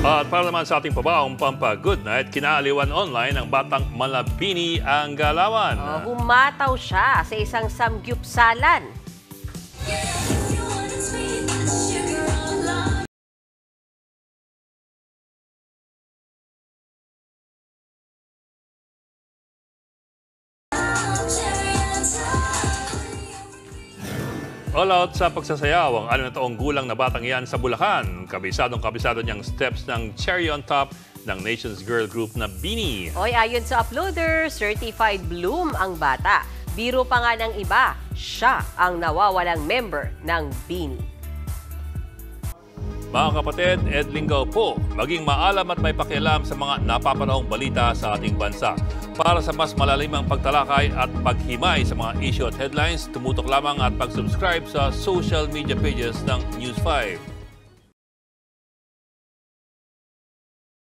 At para naman sa ating pabaong pampa-good night, kinaaliwan online ng batang Malabini ang galawan. Humataw siya sa isang samgyupsalan. All out sa pagsasayaw ang 6 na taong gulang na batang yan sa Bulacan. Kabisadong-kabisado niyang steps ng Cherry on Top ng Nation's girl group na BINI. Oy, ayon sa uploader, certified bloom ang bata. Biro pa nga ng iba, siya ang nawawalang member ng BINI. Mga kapatid, Ed Lingaw po, maging maalam at may pakialam sa mga napapanahong balita sa ating bansa. Para sa mas malalimang pagtalakay at paghimay sa mga issue at headlines, tumutok lamang at pag-subscribe sa social media pages ng News 5.